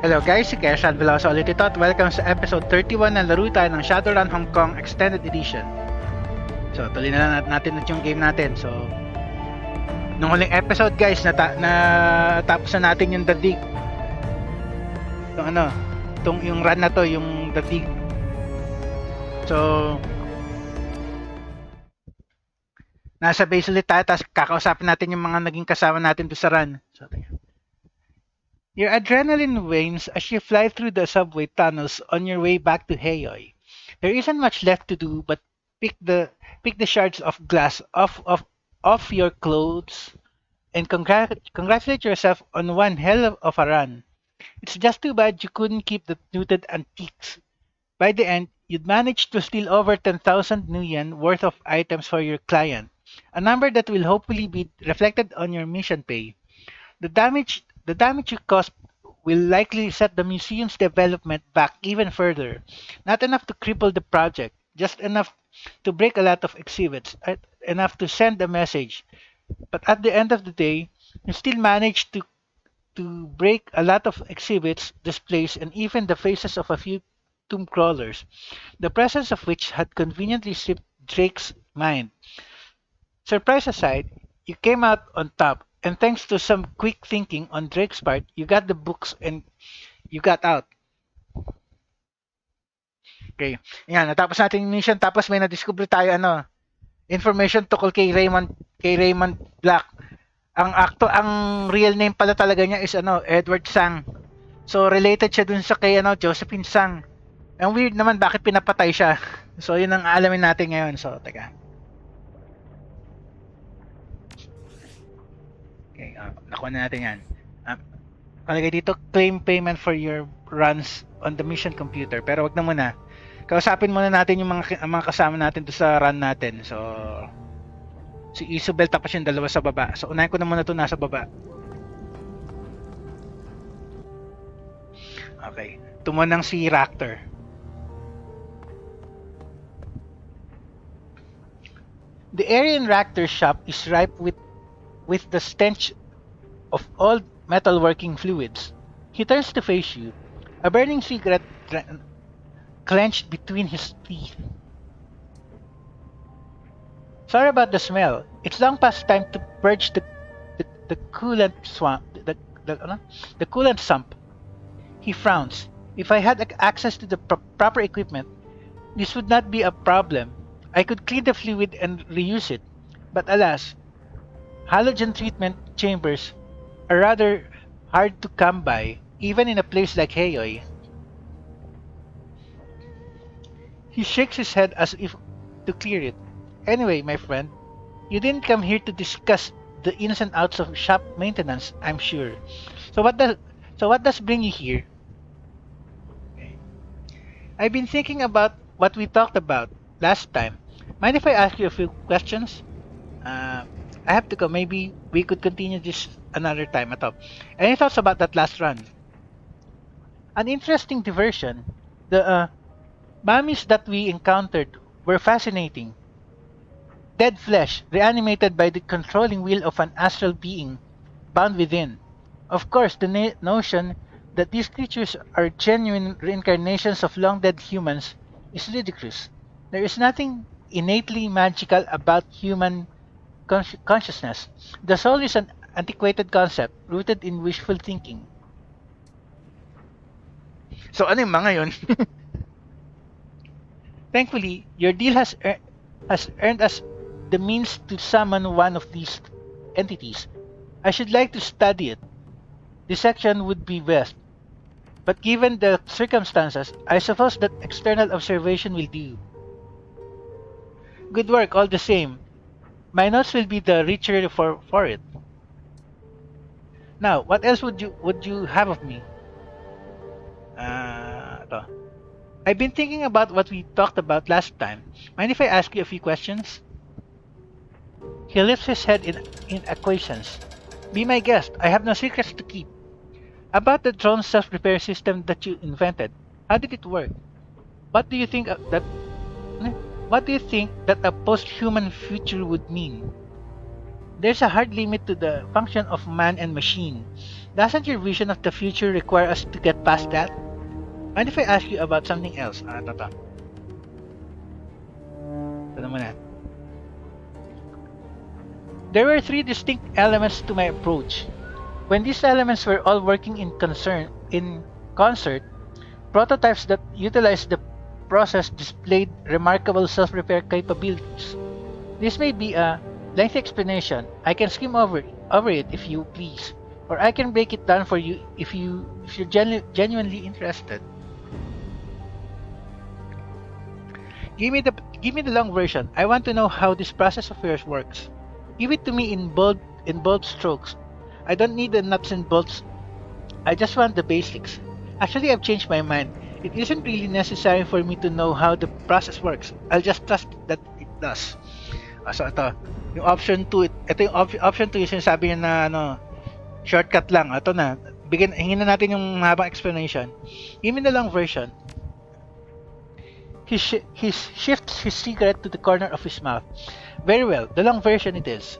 Hello guys, si Keshan Veloso ulit ito at welcome sa episode 31 ng laro tayo ng Shadowrun Hong Kong Extended Edition. So, tuloy na lang natin yung game natin. So, nung huling episode guys, natapos na natin yung The Dig. Yung run na to, yung The Dig. So, nasa base ulit tayo, tapos kakausapin natin yung mga naging kasama natin doon sa run. So, your adrenaline wanes as you fly through the subway tunnels on your way back to Heyoy. There isn't much left to do but pick the shards of glass off your clothes and congratulate yourself on one hell of a run. It's just too bad you couldn't keep the looted antiques. By the end, you'd managed to steal over 10,000 niyang worth of items for your client, a number that will hopefully be reflected on your mission pay. The damage you caused will likely set the museum's development back even further. Not enough to cripple the project, just enough to break a lot of exhibits, enough to send a message. But at the end of the day, you still managed to break a lot of exhibits, displays, and even the faces of a few tomb crawlers, the presence of which had conveniently slipped Drake's mind. Surprise aside, you came out on top. And thanks to some quick thinking on Drake's part, you got the books and you got out. Okay. Yan, natapos natin yung mission tapos may na-discover tayo information tungkol kay Raymond Black. Ang real name pala talaga niya is Edward Sang. So related siya dun sa kay Josephine Sang. Ang weird naman bakit pinapatay siya. So yun ang alamin natin ngayon. So teka. Okay, nakuha na natin yan. Kalagay dito, claim payment for your runs on the mission computer. Pero wag na muna. Kausapin muna natin yung mga kasama natin doon sa run natin. So, si Isabel tapos yung dalawa sa baba. So, unahin ko na muna ito nasa baba. Okay. Tumunang si Raptor. The area in Raptor's shop is ripe with the stench of old metalworking fluids. He turns to face you, a burning cigarette clenched between his teeth. Sorry about the smell. It's long past time to purge the coolant swamp. The coolant sump. He frowns. If I had access to the proper equipment, this would not be a problem. I could clean the fluid and reuse it. But alas, halogen treatment chambers are rather hard to come by, even in a place like Heyoy. He shakes his head as if to clear it. Anyway, my friend, you didn't come here to discuss the ins and outs of shop maintenance, I'm sure. So what does bring you here? Okay. I've been thinking about what we talked about last time. Mind if I ask you a few questions? I have to go. Maybe we could continue this another time. Any thoughts about that last run? An interesting diversion. The mummies that we encountered were fascinating. Dead flesh, reanimated by the controlling will of an astral being bound within. Of course, the notion that these creatures are genuine reincarnations of long-dead humans is ludicrous. There is nothing innately magical about human consciousness. The soul is an antiquated concept rooted in wishful thinking. So ano yung mga yun? Thankfully, your deal has earned us the means to summon one of these entities. I should like to study it. Dissection would be best. But given the circumstances, I suppose that external observation will do. Good work all the same. My notes will be the richer for it. Now, what else would you have of me? I've been thinking about what we talked about last time. Mind if I ask you a few questions? He lifts his head in acquiescence. Be my guest. I have no secrets to keep. About the drone self-repair system that you invented, how did it work? What do you think that a post-human future would mean? There's a hard limit to the function of man and machine. Doesn't your vision of the future require us to get past that? Mind if I ask you about something else? Ito. Ito muna. There were three distinct elements to my approach. When these elements were all working in concert, prototypes that utilized the process displayed remarkable self-repair capabilities. This may be a lengthy explanation. I can skim over it if you please, or I can break it down for you if you're genuinely interested. Give me the long version. I want to know how this process of yours works. Give it to me in bold strokes. I don't need the nuts and bolts. I just want the basics. Actually, I've changed my mind. It isn't really necessary for me to know how the process works. I'll just trust that it does. So ito, yung option 2, ito yung option 2 yung sinasabi niya na shortcut lang. Ito na, hingin na natin yung mahabang explanation. Give me the long version. He shifts his cigarette to the corner of his mouth. Very well, the long version it is.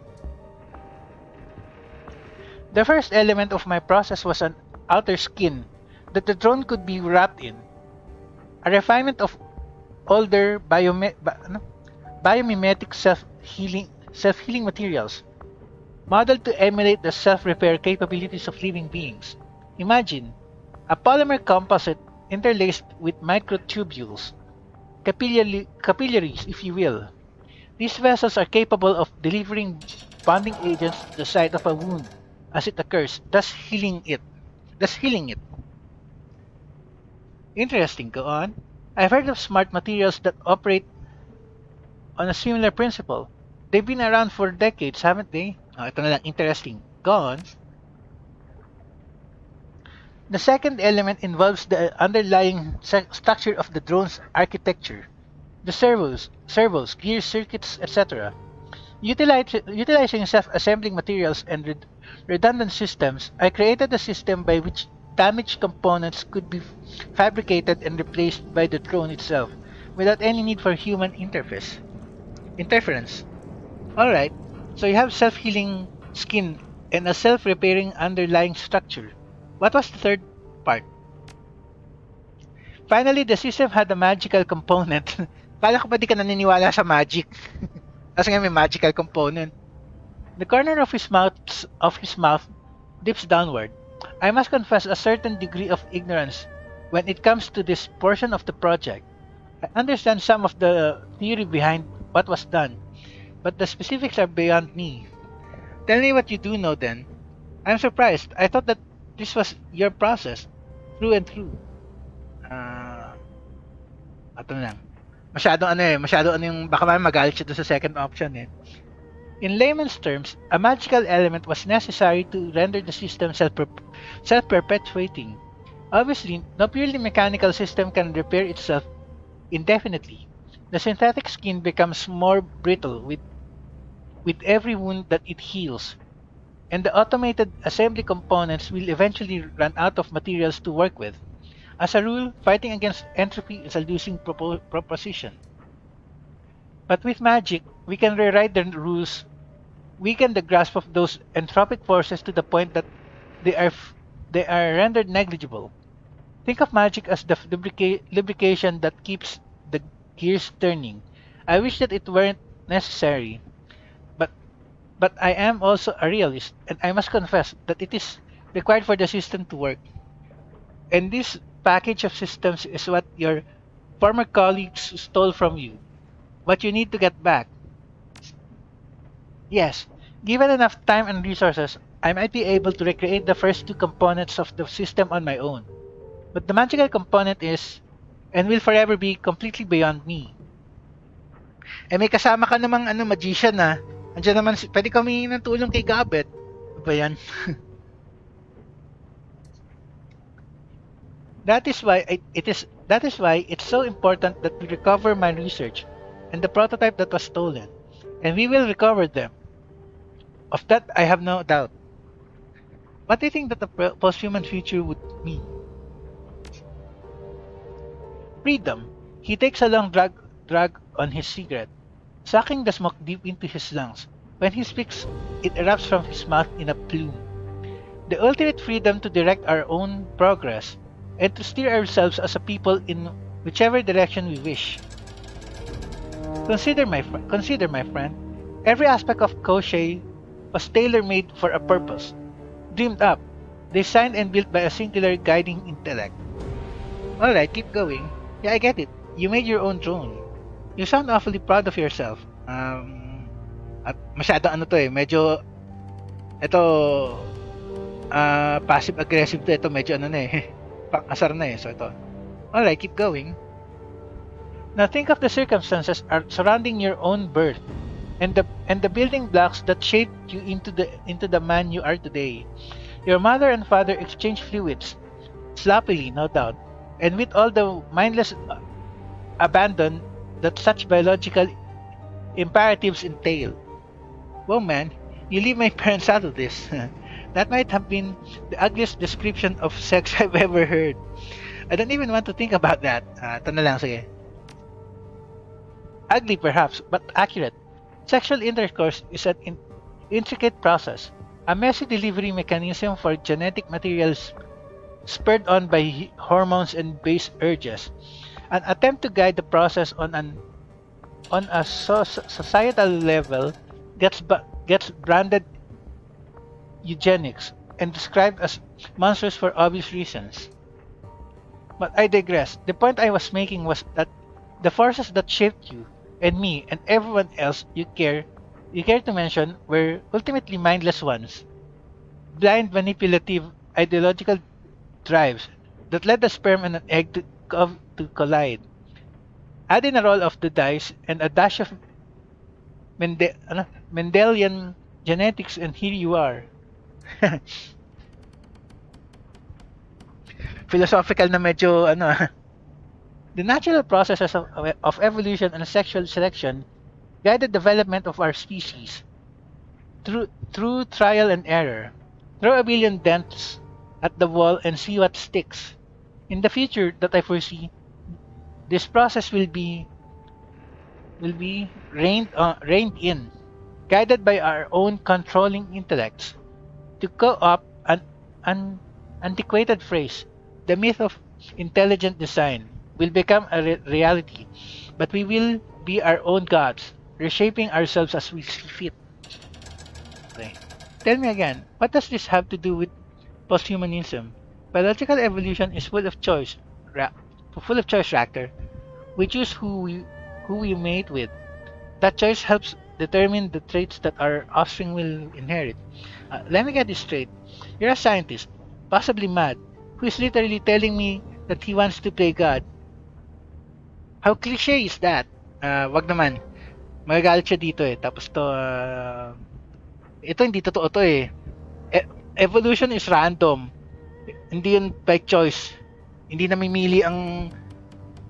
The first element of my process was an outer skin that the drone could be wrapped in. A refinement of older biomimetic self-healing materials, modeled to emulate the self-repair capabilities of living beings. Imagine a polymer composite interlaced with microtubules, capillaries, if you will. These vessels are capable of delivering bonding agents to the site of a wound as it occurs, thus healing it. Interesting, go on. I've heard of smart materials that operate on a similar principle. They've been around for decades, haven't they? Ito na lang, interesting. Go on. The second element involves the underlying structure of the drone's architecture. The servos, gear circuits, etc. Utilizing self-assembling materials and redundant systems, I created a system by which damaged components could be fabricated and replaced by the drone itself without any need for human interference. Alright, so you have self-healing skin and a self-repairing underlying structure. What was the third part? Finally, the system had a magical component. Kala ko ba di ka naniniwala sa magic? Kasi nga may magical component. The corner of his mouth dips downward. I must confess a certain degree of ignorance when it comes to this portion of the project. I understand some of the theory behind what was done, but the specifics are beyond me. Tell me what you do know then. I'm surprised. I thought that this was your process, through and through. Ato na lang. Masyado yung baka magalit siya doon sa second option eh. In layman's terms, a magical element was necessary to render the system self-perpetuating. Obviously, no purely mechanical system can repair itself indefinitely. The synthetic skin becomes more brittle with every wound that it heals, and the automated assembly components will eventually run out of materials to work with. As a rule, fighting against entropy is a losing proposition. But with magic, we can rewrite the rules, weaken the grasp of those entropic forces to the point that they are rendered negligible. Think of magic as the lubrication that keeps the gears turning. I wish that it weren't necessary, but I am also a realist, and I must confess that it is required for the system to work. And this package of systems is what your former colleagues stole from you. What you need to get back. Yes, given enough time and resources, I might be able to recreate the first two components of the system on my own. But the magical component is, and will forever be, completely beyond me. Eh may kasama ka namang magician na. Andiyan naman, pwede kami ng tulong kay Gabet. Ano ba yan? That is why it's so important that we recover my research and the prototype that was stolen, and we will recover them. Of that I have no doubt. What do you think that the post-human future would mean? Freedom. He takes a long drag on his cigarette, sucking the smoke deep into his lungs. When he speaks, it erupts from his mouth in a plume. The ultimate freedom to direct our own progress and to steer ourselves as a people in whichever direction we wish. Consider, my friend, every aspect of Koshei was tailor-made for a purpose, dreamed up, designed and built by a singular guiding intellect. Alright, keep going. Yeah, I get it. You made your own drone. You sound awfully proud of yourself. At masyado ano to eh, medyo, ito, passive-aggressive to. Ito medyo ano na eh, pang-asar na eh. So ito. Alright, keep going. Now think of the circumstances surrounding your own birth and the building blocks that shaped you into the man you are today. Your mother and father exchanged fluids, sloppily, no doubt, and with all the mindless abandon that such biological imperatives entail. Well, man, you leave my parents out of this. That might have been the ugliest description of sex I've ever heard. I don't even want to think about that. Ito na lang, sige. Ugly perhaps, but accurate. Sexual intercourse is an intricate process, a messy delivery mechanism for genetic materials spurred on by hormones and base urges. An attempt to guide the process on a societal level gets branded eugenics and described as monstrous for obvious reasons. But I digress. The point I was making was that the forces that shaped you and me and everyone else you care to mention were ultimately mindless ones. Blind, manipulative, ideological drives that led the sperm and an egg to collide. Add in a roll of the dice and a dash of Mendelian genetics and here you are. Philosophical na medyo The natural processes of evolution and sexual selection guide the development of our species. Through trial and error, throw a billion dents at the wall and see what sticks. In the future that I foresee, this process will be reined in, guided by our own controlling intellects. To co-opt an antiquated phrase, the myth of intelligent design will become a reality, but we will be our own gods, reshaping ourselves as we see fit. Okay. Tell me again, what does this have to do with posthumanism? Biological evolution is full of choice, Ractor. We choose who we mate with. That choice helps determine the traits that our offspring will inherit. Let me get this straight. You're a scientist, possibly mad, who is literally telling me that he wants to play God. How cliche is that? Wag naman. Magagalit siya dito eh. Tapos to, ito hindi totoo to eh. Evolution is random. Hindi yun by choice. Hindi namimili ang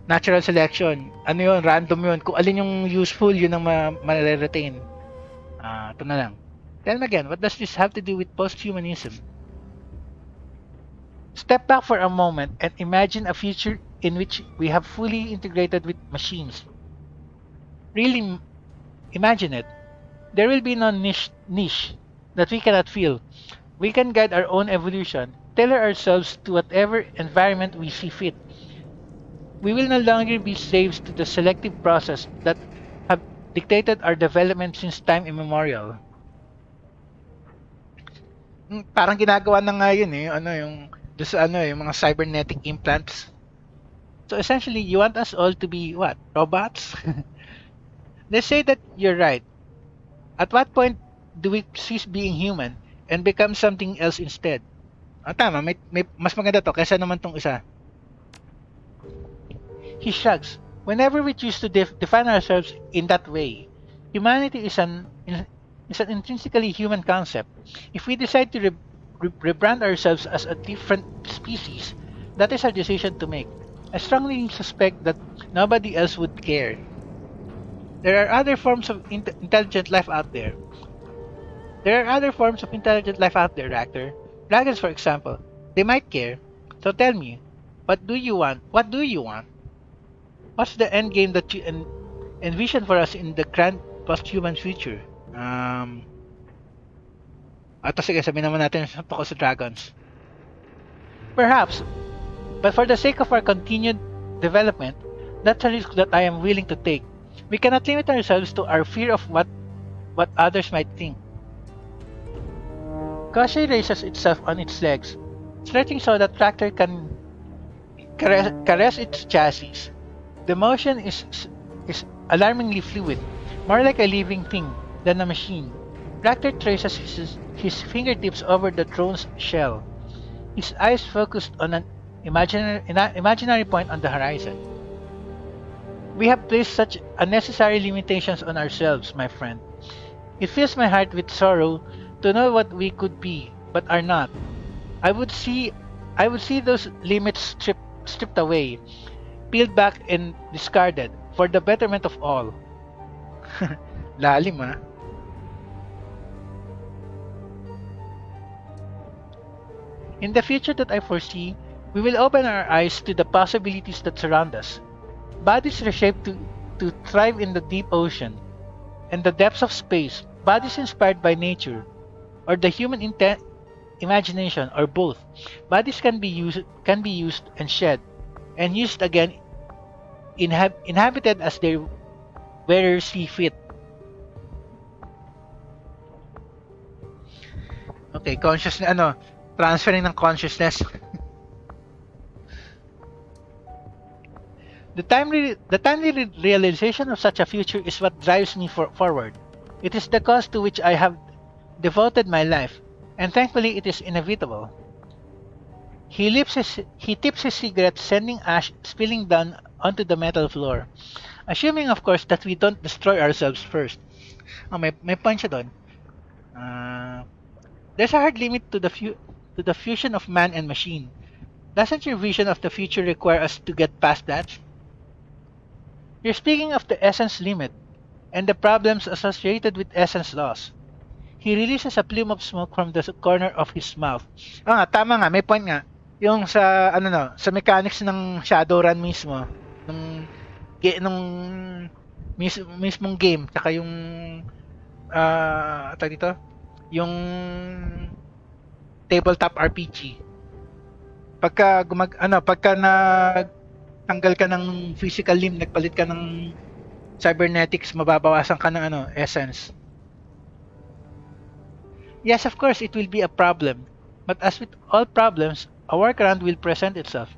natural selection. Ano yun? Random yun. Kung alin yung useful, yun ang ma-retain. Ito na lang. Tell me again, what does this have to do with posthumanism? Step back for a moment and imagine a future in which we have fully integrated with machines. Really imagine it. There will be no niche that we cannot fill. We can guide our own evolution, tailor ourselves to whatever environment we see fit. We will no longer be slaves to the selective process that have dictated our development since time immemorial. Parang ginagawa na nga yun eh, yung mga cybernetic implants. So essentially, you want us all to be what? Robots? Let's say that you're right. At what point do we cease being human and become something else instead? Tama, may mas maganda to kaysa naman tong isa. He shrugs. Whenever we choose to define ourselves in that way, humanity is an intrinsically human concept. If we decide to rebrand ourselves as a different species, that is our decision to make. I strongly suspect that nobody else would care. There are other forms of intelligent life out there. Ractor. Dragons, for example. They might care. So tell me, what do you want? What's the end game that you envision for us in the grand post-human future? Ito sige, sabihin naman natin tungkol sa dragons. Perhaps, but for the sake of our continued development, that's a risk that I am willing to take. We cannot limit ourselves to our fear of what others might think. Koshi raises itself on its legs, stretching so that tractor can caress its chassis. The motion is alarmingly fluid, more like a living thing than a machine. Tractor traces his fingertips over the drone's shell, his eyes focused on an imaginary point on the horizon. We have placed such unnecessary limitations on ourselves, my friend. It fills my heart with sorrow to know what we could be, but are not. I would see those limits stripped away, peeled back and discarded for the betterment of all. Lalim ah. In the future that I foresee, we will open our eyes to the possibilities that surround us. Bodies reshaped to thrive in the deep ocean and the depths of space, bodies inspired by nature or the human imagination or both. Bodies can be used and shed and used again, inhabited as their wearers see fit. Okay, transferring ng consciousness. The timely realization of such a future is what drives me forward. It is the cause to which I have devoted my life, and thankfully it is inevitable. He tips his cigarette, sending ash spilling down onto the metal floor. Assuming, of course, that we don't destroy ourselves first. Oh, may punch siya doon. There's a hard limit to the fusion of man and machine. Doesn't your vision of the future require us to get past that? You're speaking of the essence limit and the problems associated with essence loss. He releases a plume of smoke from the corner of his mouth. Tama nga, may point nga. Yung sa sa mechanics ng Shadowrun mismo, nung mismong game, tsaka yung dito, yung tabletop RPG. Pagka tanggal ka ng physical limb, nagpalit ka ng cybernetics, mababawasan ka ng essence. Yes, of course, it will be a problem. But as with all problems, a workaround will present itself.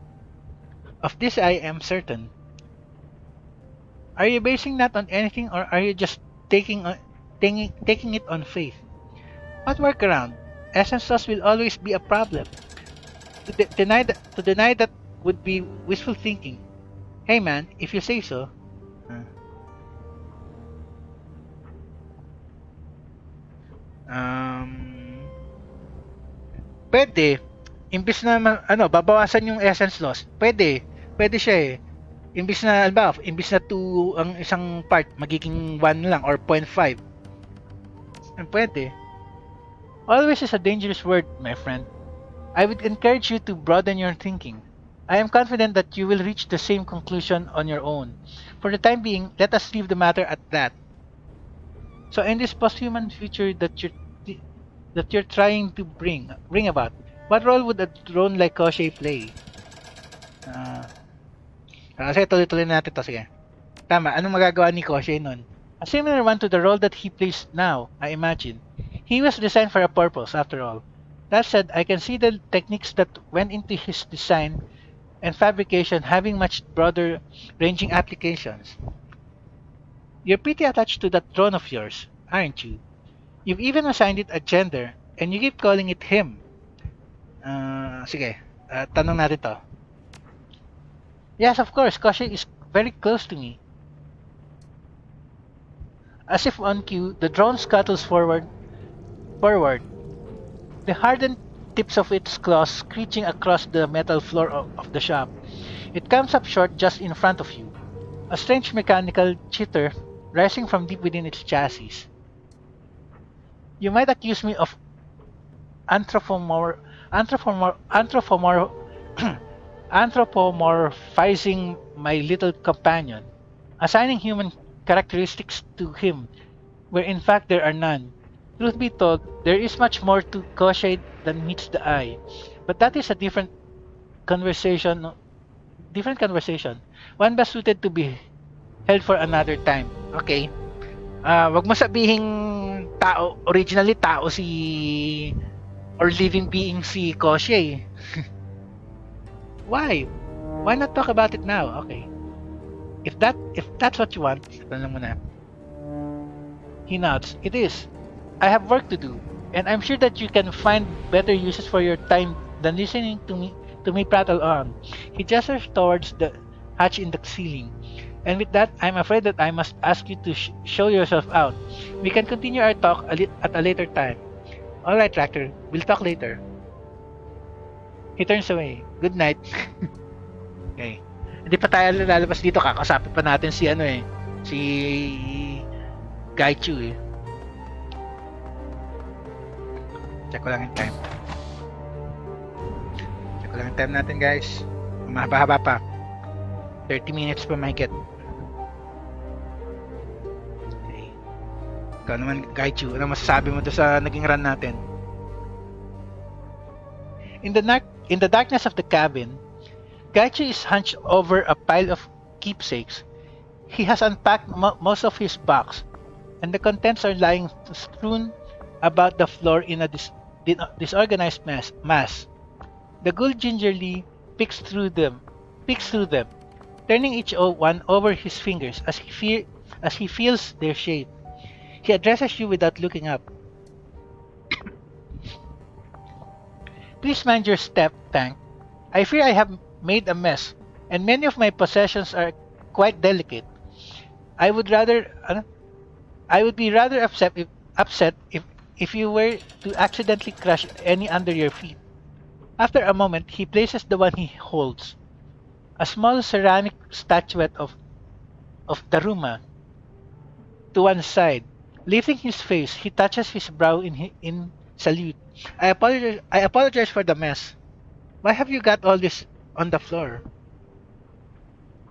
Of this I am certain. Are you basing that on anything, or are you just taking it on faith? What workaround? Essence loss will always be a problem. To deny that would be wishful thinking. Hey man, if you say so. Pwede. Imbis na babawasan yung essence loss. Pwede siya eh. Imbis na 2 ang isang part, magiging 1 lang or 0.5. Pwede. Always is a dangerous word, my friend. I would encourage you to broaden your thinking. I am confident that you will reach the same conclusion on your own. For the time being, let us leave the matter at that. So in this post-human future that you're trying to bring about, what role would a drone like Koshi play? Kasi tuloy-tuloy natin to, sige. Tama, anong magagawa ni Koshi nun? A similar one to the role that he plays now, I imagine. He was designed for a purpose, after all. That said, I can see the techniques that went into his design and fabrication having much broader ranging applications. You're pretty attached to that drone of yours, aren't you? You've even assigned it a gender, and you keep calling it him. Sige, tanong natin to. Yes, of course, Koshi is very close to me. As if on cue, the drone scuttles forward. The hardened tips of its claws screeching across the metal floor of the shop. It comes up short just in front of you, a strange mechanical chitter rising from deep within its chassis. You might accuse me of anthropomorphizing my little companion, assigning human characteristics to him where in fact there are none. Truth be told, there is much more to Koshei than meets the eye, but that is a conversation, different conversation. One best suited to be held for another time. Okay. Wag mo sabihing tao, originally tao si or living being si Koshei. Why? Why not talk about it now? Okay. If that's what you want, lang muna. He nods. It is. I have work to do, and I'm sure that you can find better uses for your time than listening to me prattle on. He gestures towards the hatch in the ceiling. And with that, I'm afraid that I must ask you to show yourself out. We can continue our talk at a later time. Alright, Tractor. We'll talk later. He turns away. Good night. Okay. Hindi pa tayo lalabas dito. Kakausapin pa natin si si Gaichu eh. Check ko lang yung time. Check ko lang yung time natin, guys. Mahaba-haba pa. 30 minutes pa mahigit. Okay. Ikaw naman, Gaichu. Ano masasabi mo doon sa naging run natin? In the darkness of the cabin, Gaichu is hunched over a pile of keepsakes. He has unpacked most of his box, and the contents are lying strewn about the floor in a disorganized mass. The ghoul gingerly picks through them, turning each one over his fingers as he feels their shape. He addresses you without looking up. Please mind your step, Tank. I fear I have made a mess, and many of my possessions are quite delicate. I would be rather upset if you were to accidentally crush any under your feet. After a moment, he places the one he holds, a small ceramic statuette of Daruma, to one side. Lifting his face, he touches his brow in salute. I apologize for the mess. Why have you got all this on the floor?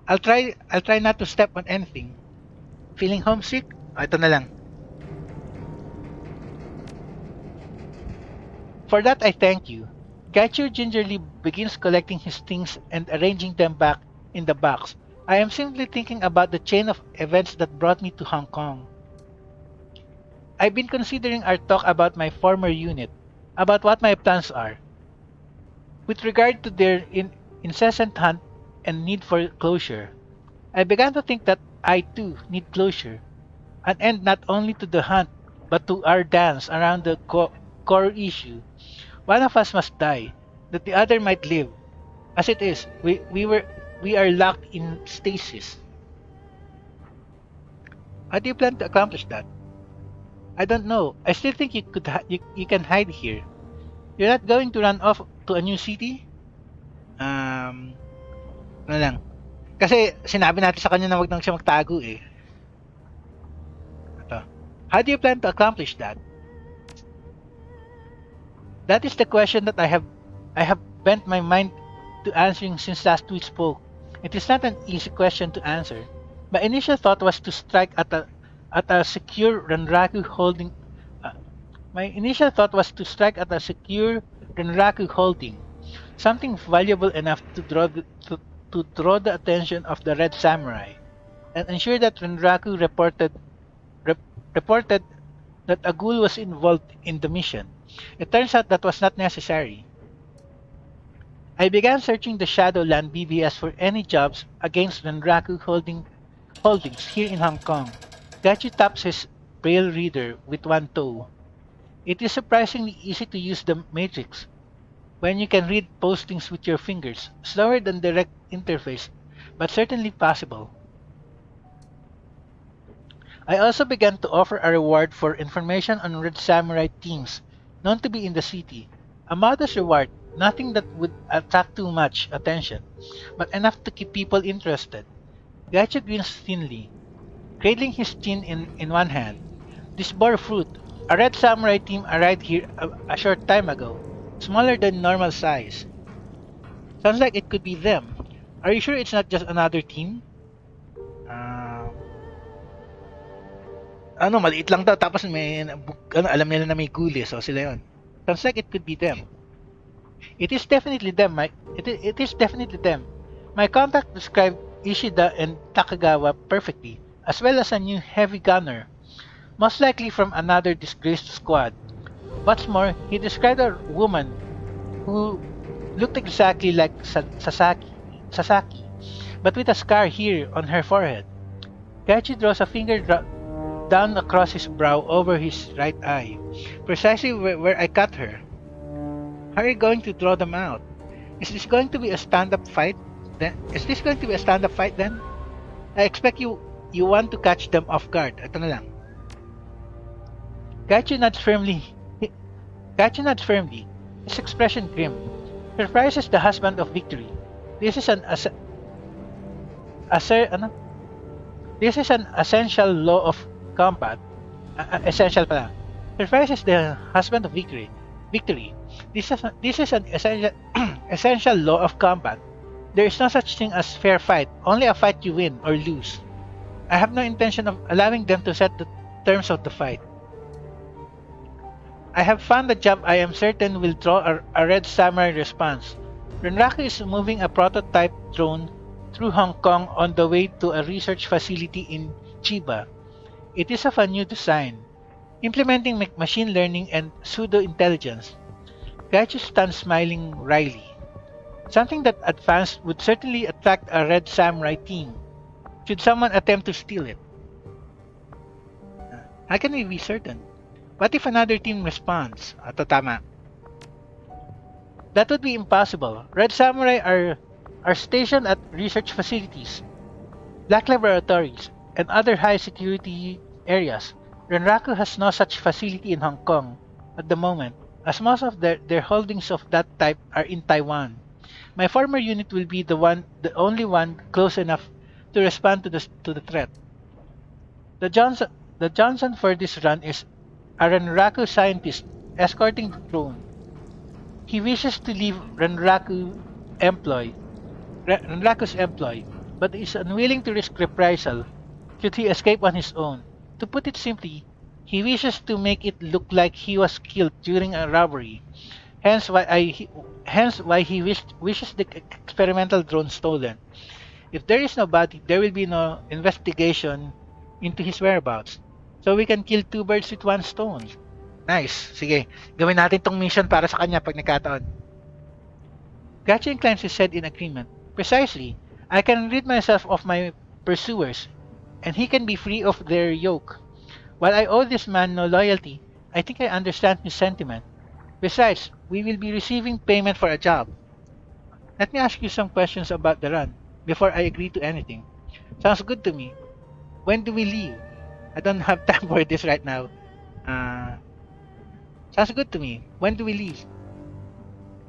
I'll try not to step on anything. Feeling homesick? Ito na lang. For that I thank you. Gaichu gingerly begins collecting his things and arranging them back in the box. I am simply thinking about the chain of events that brought me to Hong Kong. I've been considering our talk about my former unit, about what my plans are. With regard to their incessant hunt and need for closure, I began to think that I too need closure, an end not only to the hunt, but to our dance around the core issue. One of us must die, that the other might live. As it is, we are locked in stasis. How do you plan to accomplish that? I don't know. I still think you can hide here. You're not going to run off to a new city? Ano lang. Kasi sinabi natin sa kanya na wag nang siya magtago eh. Ito. How do you plan to accomplish that? That is the question that I have bent my mind to answering since last we spoke. It is not an easy question to answer. My initial thought was to strike at a secure Renraku holding. My initial thought was to strike at a secure Renraku holding, something valuable enough to draw the attention of the Red Samurai, and ensure that Renraku reported that a ghoul was involved in the mission. It turns out that was not necessary. I began searching the Shadowland BBS for any jobs against Renraku holdings here in Hong Kong. Gaichu taps his braille reader with one toe. It is surprisingly easy to use the matrix when you can read postings with your fingers, slower than direct interface, but certainly possible. I also began to offer a reward for information on Red Samurai teams known to be in the city. A modest reward, nothing that would attract too much attention, but enough to keep people interested. Gaichu grins thinly, cradling his chin in one hand. This bore fruit. A Red Samurai team arrived here a short time ago, smaller than normal size. Sounds like it could be them. Are you sure it's not just another team? ano, maliit lang daw, tapos may, ano, alam nila na may guli, so sila yun. Sounds like it could be them. It is definitely them, it is definitely them. My contact described Ishida and Takagawa perfectly, as well as a new heavy gunner, most likely from another disgraced squad. What's more, he described a woman who looked exactly like Sasaki, but with a scar here on her forehead. Gaichu draws a finger down across his brow over his right eye, precisely where I cut her. How are you going to draw them out? Is this going to be a stand-up fight? Then? I expect you want to catch them off guard. Ito na lang. Gaichu nods firmly. His expression grim. Surprise is the husband of victory. This is an essential law of combat. Essential pala. Surprise is the husband of victory. This is an essential law of combat. There is no such thing as fair fight, only a fight you win or lose. I have no intention of allowing them to set the terms of the fight. I have found a job I am certain will draw a red samurai response. Renraku is moving a prototype drone through Hong Kong on the way to a research facility in Chiba. It is of a new design, implementing machine learning and pseudo-intelligence. Gaichu stands smiling wryly. Something that advanced would certainly attract a red samurai team, should someone attempt to steal it. How can we be certain? What if another team responds? Ito tama. That would be impossible. Red Samurai are stationed at research facilities, black laboratories, and other high security areas. Renraku has no such facility in Hong Kong at the moment, as most of their holdings of that type are in Taiwan. My former unit will be the only one close enough to respond to the threat. The Johnson for this run is a Renraku scientist escorting the drone. He wishes to leave Renraku's employ, but is unwilling to risk reprisal should he escape on his own. To put it simply, he wishes to make it look like he was killed during a robbery. Hence why he wishes the experimental drone stolen. If there is no body, there will be no investigation into his whereabouts. So we can kill two birds with one stone. Nice. Sige, gawin natin tong mission para sa kanya pag nagkataon. Gaichu inclines his head in agreement. Precisely. I can rid myself of my pursuers, and he can be free of their yoke. While I owe this man no loyalty, I think I understand his sentiment. Besides, we will be receiving payment for a job. Let me ask you some questions about the run before I agree to anything. Sounds good to me. When do we leave? I don't have time for this right now. Sounds good to me. When do we leave?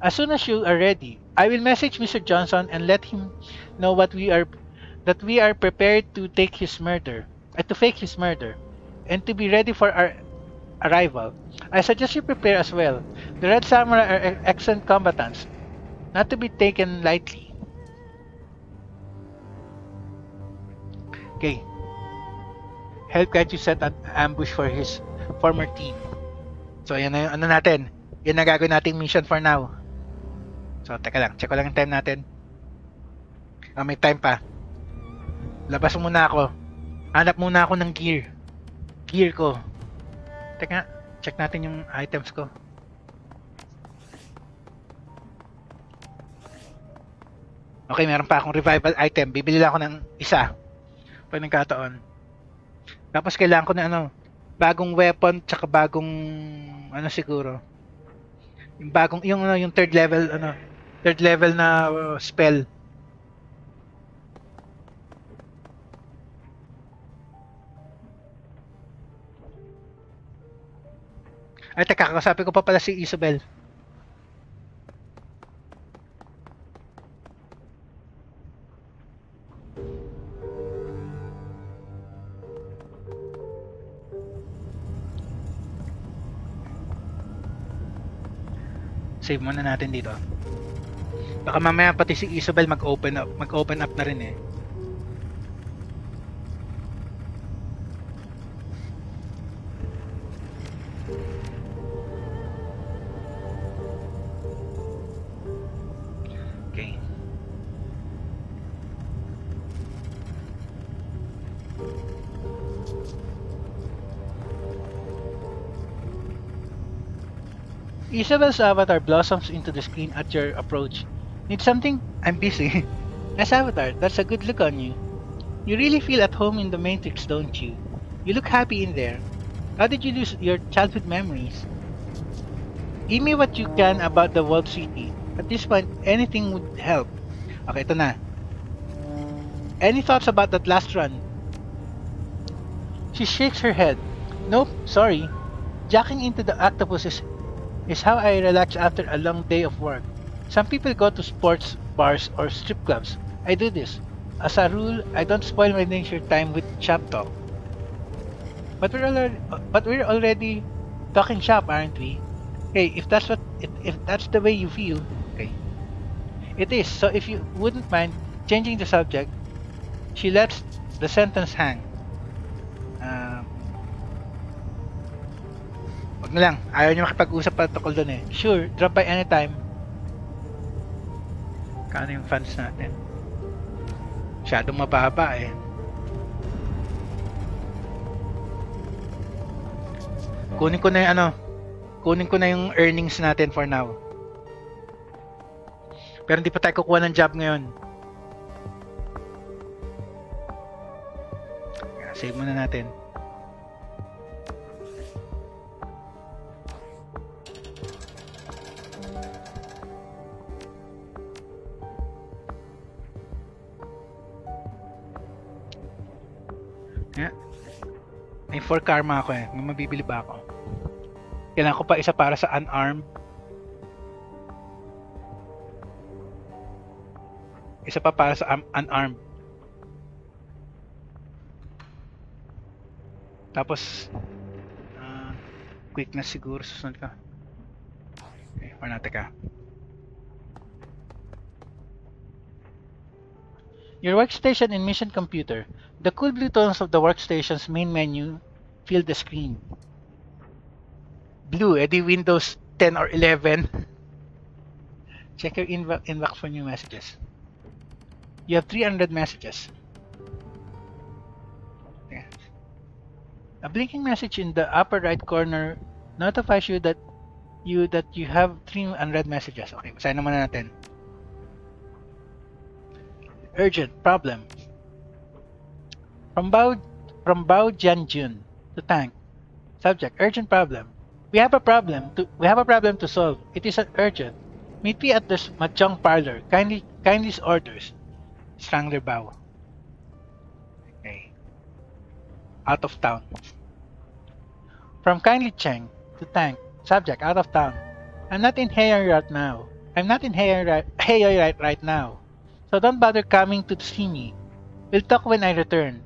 As soon as you are ready, I will message Mr. Johnson and let him know that we are prepared to fake his murder, and to be ready for our arrival. I suggest you prepare as well. The Red Samurai are excellent combatants, not to be taken lightly. Okay. Help Gaichu set an ambush for his former team. So, yan na yung ano natin. Yan na gagawin nating mission for now. So, teka lang. Check ko lang yung time natin. May time pa. Labas muna ako. Hanap muna ako ng gear. Gear ko. Teka, check natin yung items ko. Okay, meron pa akong revival item. Bibili lang ako ng isa. Pag nagkataon. Tapos kailangan ko na bagong weapon tsaka bagong siguro. Yung bagong yung third level na spell. Ay, teka, kakasabi ko pa pala si Isabel. Save muna natin dito. Baka mamaya pati si Isabel mag-open up na rin eh. Isabel's avatar blossoms into the screen at your approach. Need something? I'm busy. Nice avatar, that's a good look on you. You really feel at home in the Matrix, don't you? You look happy in there. How did you lose your childhood memories? Give me what you can about the walled city. At this point, anything would help. Okay, ito na. Any thoughts about that last run? She shakes her head. Nope, sorry. Jacking into the octopus is how I relax after a long day of work. Some people go to sports bars or strip clubs. I do this. As a rule, I don't spoil my leisure time with shop talk. But we're already talking shop, aren't we? Hey, if that's the way you feel, okay. It is. So if you wouldn't mind changing the subject, she lets the sentence hang. Um, Wag na lang. Ayaw niyo makipag-usap pa tungkol doon eh. Sure, drop by anytime. Kano yung fans natin? Masyadong mababa eh. Kunin ko na yung kunin ko na yung earnings natin for now. Pero hindi pa tayo kukuha ng job ngayon. Save muna natin. Yeah. May 4 karma ako eh. May mabibili ba ako? Kailangan ko pa isa para sa unarmed. Isa pa para sa unarmed. Tapos quickness siguro susunod ka. Okay, or natin ka. Your workstation in Mission Computer. The cool blue tones of the workstation's main menu fill the screen. Blue, edi Windows 10 or 11. Check your inbox for new messages. You have 300 messages. Okay. A blinking message in the upper right corner notifies you that you have 300 messages. Okay, basahin naman natin. Urgent problem. From Bao Jianjun to Tank. Subject: urgent problem. We have a problem to solve. It is urgent. Meet me at the mahjong parlor. Kindly orders. Strangler Bao. Okay. Out of town. From Kindly Cheng to Tank. Subject: out of town. I'm not in Haeyoy right now. Right now. So don't bother coming to see me. We'll talk when I return.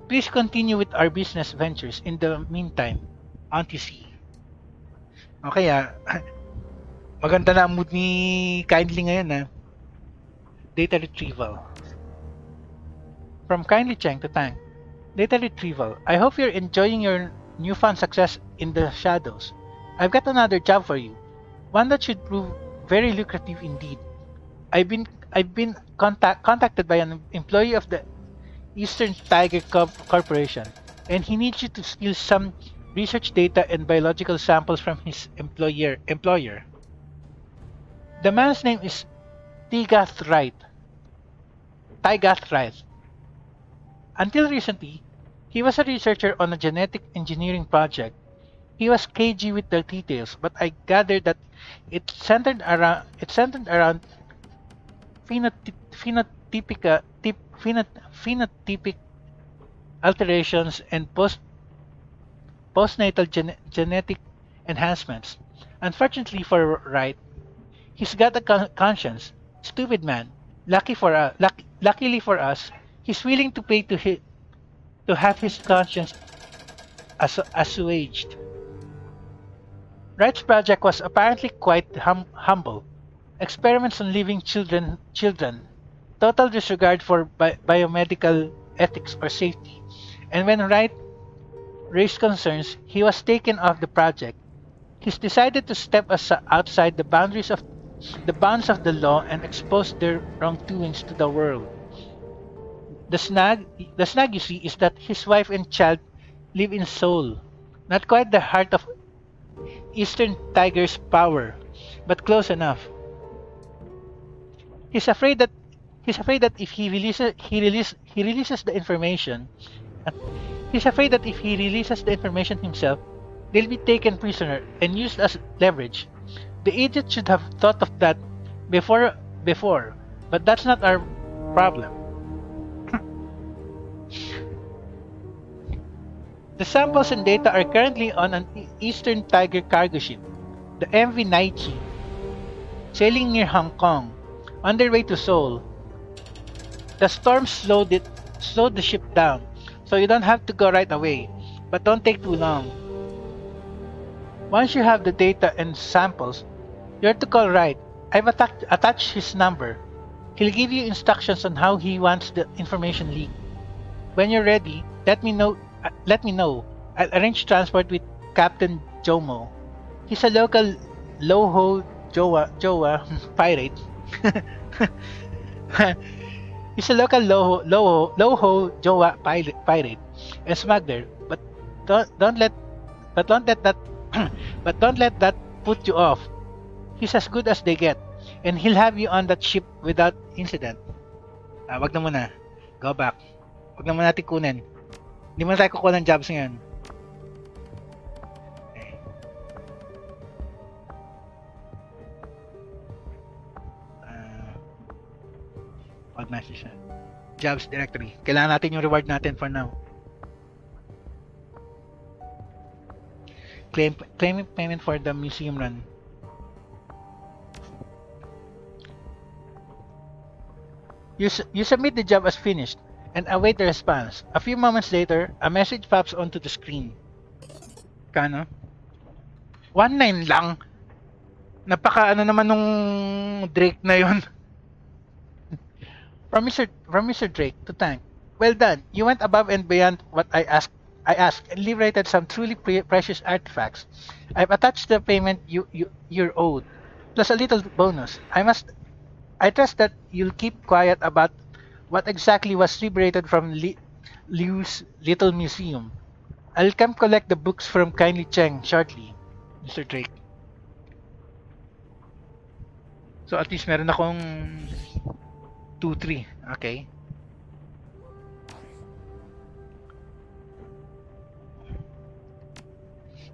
Please continue with our business ventures in the meantime. Auntie C. Okay maganda na ang mood ni Kindly ngayon Data retrieval. From Kindly Cheng to Tank. Data retrieval. I hope you're enjoying your newfound success in the shadows. I've got another job for you. One that should prove very lucrative indeed. I've been contacted by an employee of the Eastern Tiger Corporation, and he needs you to steal some research data and biological samples from his employer. The man's name is Tigath Wright. Until recently, he was a researcher on a genetic engineering project. He was cagey with the details, but I gathered that it centered around phenotypic alterations and postnatal genetic enhancements. Unfortunately for Wright, he's got a conscience. Stupid man. Luckily for us, he's willing to pay to have his conscience assuaged. Wright's project was apparently quite humble. Experiments on living children, total disregard for biomedical ethics or safety. And when Wright raised concerns, he was taken off the project. He's decided to step outside the bounds of the law and expose their wrongdoings to the world. The snag, you see, is that his wife and child live in Seoul, not quite the heart of Eastern Tiger's power, but close enough. He's afraid that if he releases the information, he's afraid that if he releases the information himself, they'll be taken prisoner and used as leverage. The idiot should have thought of that before, but that's not our problem. The samples and data are currently on an Eastern Tiger cargo ship, the MV Naichi, sailing near Hong Kong, on their way to Seoul. The storm slowed the ship down, so you don't have to go right away, but don't take too long. Once you have the data and samples, you're to call Wright. I've attached his number. He'll give you instructions on how he wants the information leaked. When you're ready, let me know. I'll arrange transport with Captain Jomo. He's a local Loho Jowa pirate. He's a local Loho Jowa pirate and smuggler, but don't let that but don't let that put you off. He's as good as they get, and he'll have you on that ship without incident. Wag na muna. Go back. Wag na muna natin kunin. Hindi mo na tayo kukuha ng jobs ngayon. Okay. Odd message na. Jobs directory. Kailangan natin yung reward natin for now. Claim payment for the museum run. You submit the job as finished and await the response. A few moments later, a message pops onto the screen. Kano? 1.9 lang. Napaka ano naman nung Drake na yon. From Mr. Drake to Tank. Well done. You went above and beyond what I asked and liberated some truly precious artifacts. I've attached the payment you're owed, plus a little bonus. I trust that you'll keep quiet about what exactly was liberated from Liu's little museum. I'll come collect the books from Kindly Cheng shortly, Mr. Drake. So at least meron akong 2-3. Okay.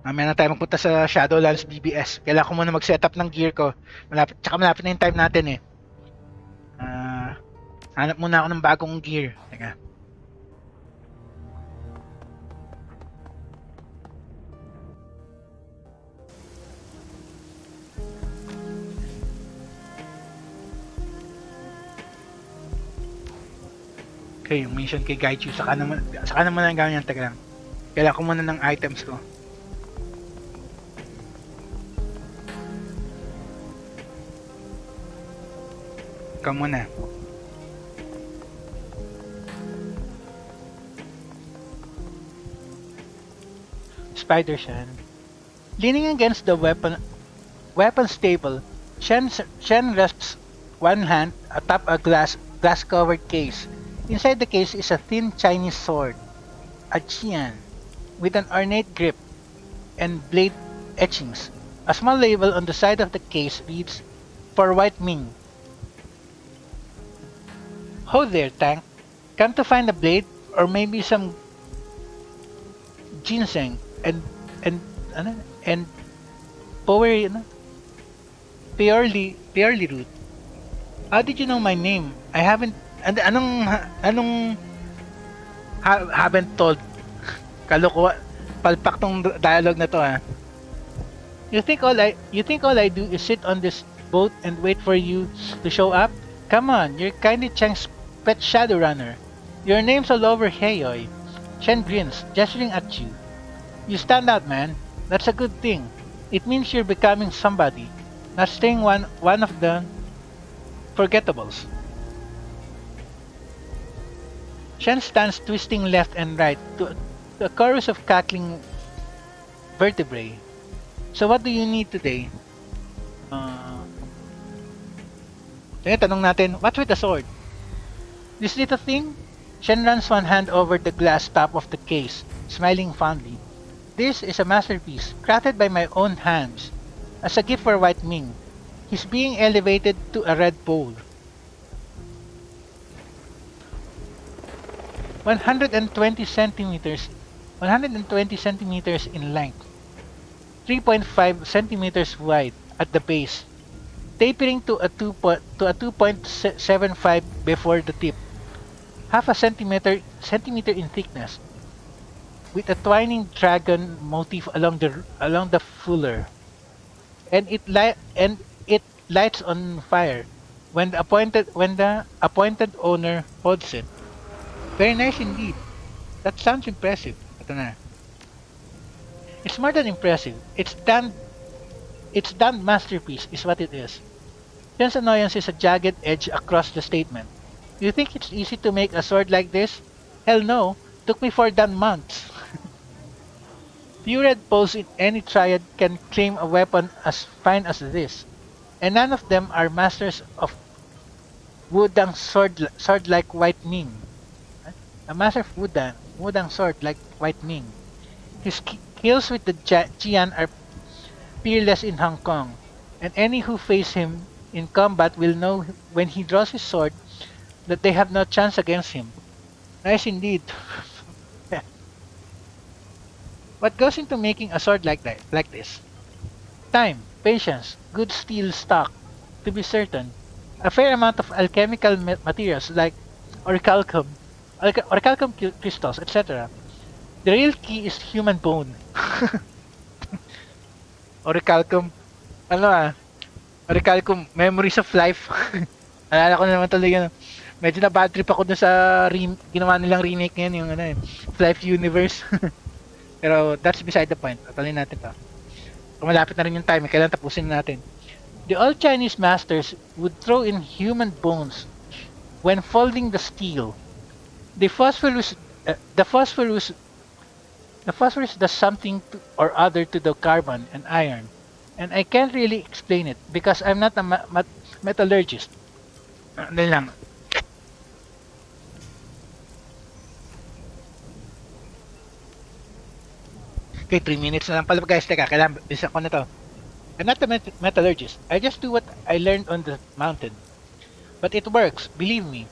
Mamaya na tayo magpunta sa Shadowlands BBS. Kailangan ko muna mag-setup ng gear ko. Malapit na yung time natin eh. Hanap muna ako ng bagong gear. Teka. Okay, yung mission kay Gaichu. Saka naman ang gawin yan. Teka lang. Kailangan ko muna ng items ko. Ikaw muna. Spider Shen. Leaning against the weapons table, Shen rests one hand atop a glass-covered case. Inside the case is a thin Chinese sword, a qian, with an ornate grip and blade etchings. A small label on the side of the case reads, "For White Ming." Ho there, Tank. Come to find a blade or maybe some ginseng and purely root. How did you know my name? I haven't haven't told. Kaloko, palpak tong dialogue na to ha. You think all I do is sit on this boat and wait for you to show up? Come on, you're Kindly Cheng's pet Shadowrunner. Your name's all over Heyoy. Shen grins, gesturing at you. You stand out, man. That's a good thing. It means you're becoming somebody, not staying one of the forgettables. Shen stands twisting left and right to a chorus of cackling vertebrae. So what do you need today? Tanong natin, what's with the sword? This little thing? Shen runs one hand over the glass top of the case, smiling fondly. This is a masterpiece, crafted by my own hands, as a gift for White Ming. He's being elevated to a red pole. 120 centimeters 120 centimeters in length, 3.5 centimeters wide at the base, tapering to a 2.75 before the tip, half a centimeter in thickness, with a twining dragon motif along the fuller, and it lights on fire when the appointed owner holds it. Very nice indeed. That sounds impressive. Ito na. It's more than impressive. It's done masterpiece is what it is. Jen's annoyance is a jagged edge across the statement. You think it's easy to make a sword like this? Hell no. Took me 4 months. Few red poles in any triad can claim a weapon as fine as this, and none of them are masters of sword like White Ming. A master of wudang sword like White Ming. His skills with the Jian are peerless in Hong Kong, and any who face him in combat will know when he draws his sword that they have no chance against him. Nice indeed. What goes into making a sword like this? Time, patience, good steel stock, to be certain, a fair amount of alchemical materials like orichalcum, crystals, etc. The real key is human bone. Orichalcum, ano orichalcum, memories of life. Alala ko na naman tuloy yun. Medyo na bad trip ako dun sa ginawa nilang remake ngayon, yung Life Universe. Pero that's beside the point. Tuloy natin to. Kung malapit na rin yung time, kailan tapusin natin. The old Chinese masters would throw in human bones when folding the steel. The phosphorus, the phosphorus does something or other to the carbon and iron, and I can't really explain it because I'm not a metallurgist. Ano lang. Okay, 3 minutes na lang pala guys. Teka, kailangan bisa ko na to. I'm not a metallurgist. I just do what I learned on the mountain. But it works, believe me.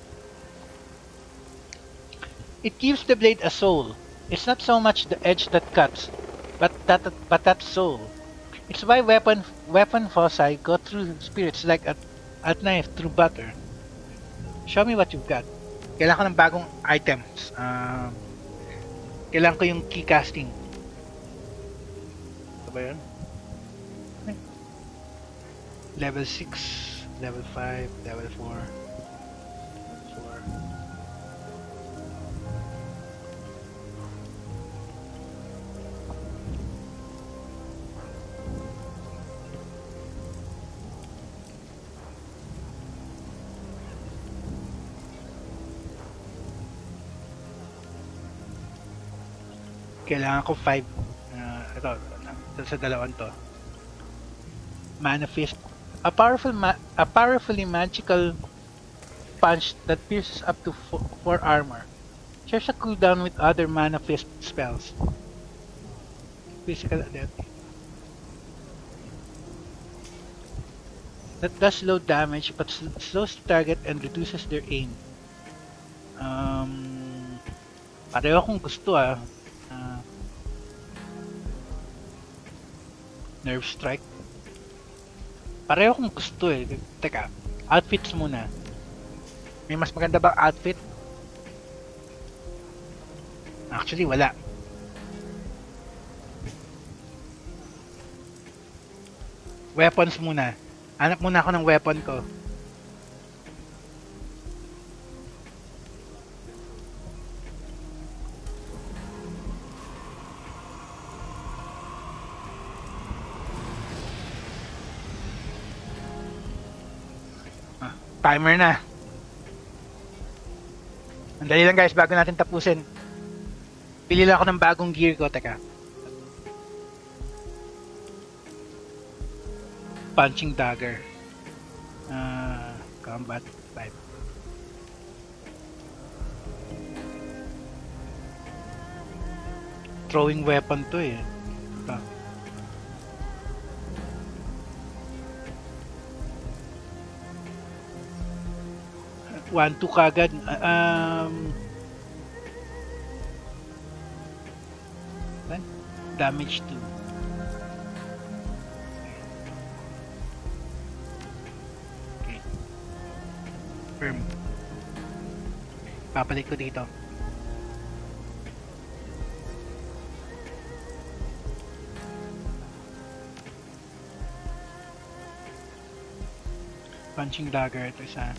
It gives the blade a soul. It's not so much the edge that cuts, but that soul. It's why weapon foci go through spirits like a knife through butter. Show me what you've got. Kailangan ko ng bagong items. Kailangan ko yung key casting. Ito ba yun? Level 6, level 5, level 4. Kailangan ko 5. Ito sa dalawang to. Mana Fist. A powerfully magical punch that pierces up to 4 armor. Shares a cooldown with other Mana Fist spells. Physical ability. That does low damage but slows the target and reduces their aim. Pareho akong gusto Nerve Strike. Pareho kong gusto eh. Teka, outfits muna. May mas maganda ba outfit? Actually, wala. Weapons muna. Hanap muna ako ng weapon ko. Timer na. Andali lang guys, bago natin tapusin. Pili lang ako ng bagong gear ko. Teka. Punching dagger. Combat 5. throwing weapon to eh. Ito. 1-2 kagad. Damage 2. Okay. Firm. Papalit ko dito. Punching dagger. Ito isa.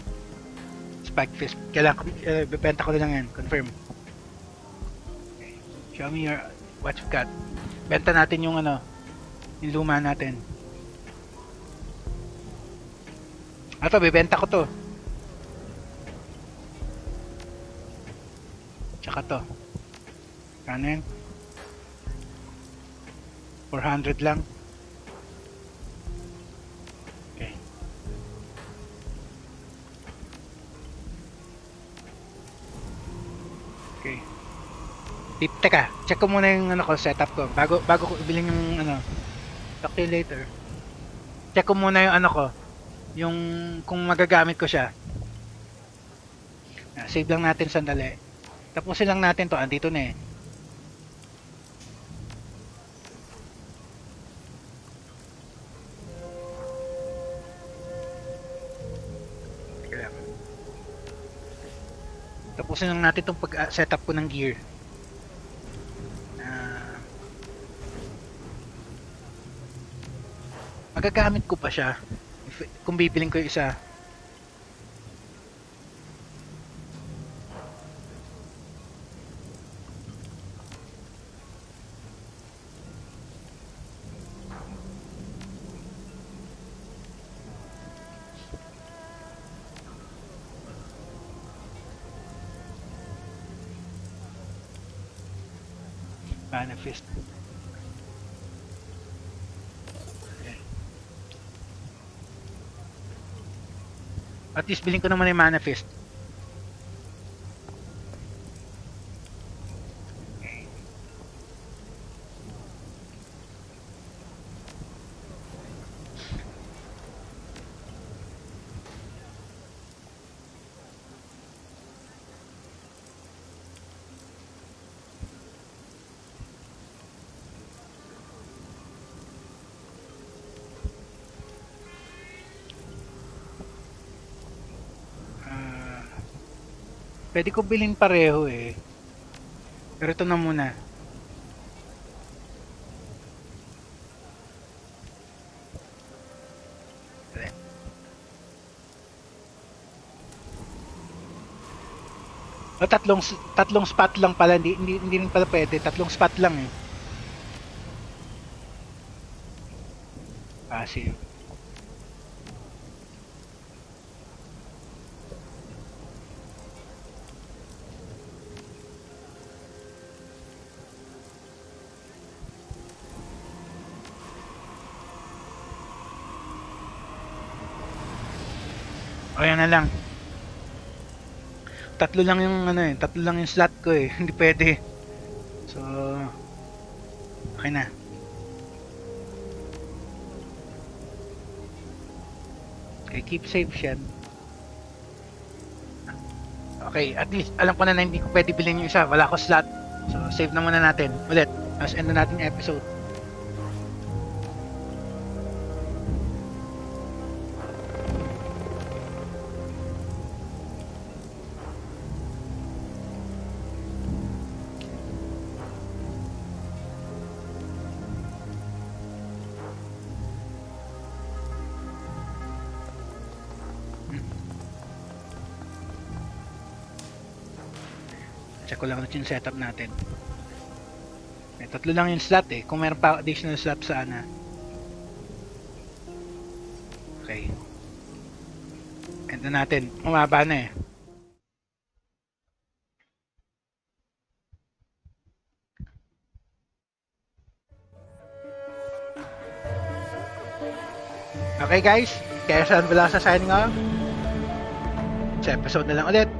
Spike fist. Kailangan bibenta ko na lang yan. Confirm. Okay. Show me your what you got. Benta natin yung ano, yung luma natin. Ito, bibenta ko to. Tsaka to. Kano yan? 400 lang. Okay. Okay. Teka, check ko muna yung ano ko, setup ko. Bago ko ibilin yung ano. Talk to you later. Check ko muna yung ano ko. Yung kung magagamit ko siya. Save lang natin sandali. Tapusin lang natin to. Andito na eh. Tapusin lang natin itong pag-setup ko ng gear. Magagamit ko pa siya kung bibiling ko yung isa. Manifest. At least bilhin ko naman yung manifest. Pwede ko bilhin pareho eh. Pero ito na muna. O, tatlong spot lang pala, hindi rin pala pwede. Tatlong spot lang eh. Passive. O, yan na lang. Tatlo lang yung ano eh, tatlo lang yung slot ko eh. Hindi pwede. So, okay na. Okay, keep safe siya. Okay, at least alam ko na hindi ko pwede bilhin yung isa. Wala ko slot. So, save na muna natin. Ulit. Tapos end na natin yung episode. Check ko lang ulit yung setup natin. May tatlo lang yung slot eh. Kung meron pa additional slot sana. Okay. End na natin. Umaba na eh. Okay guys. Kaya saan wala sa signing off? Sa episode na lang ulit.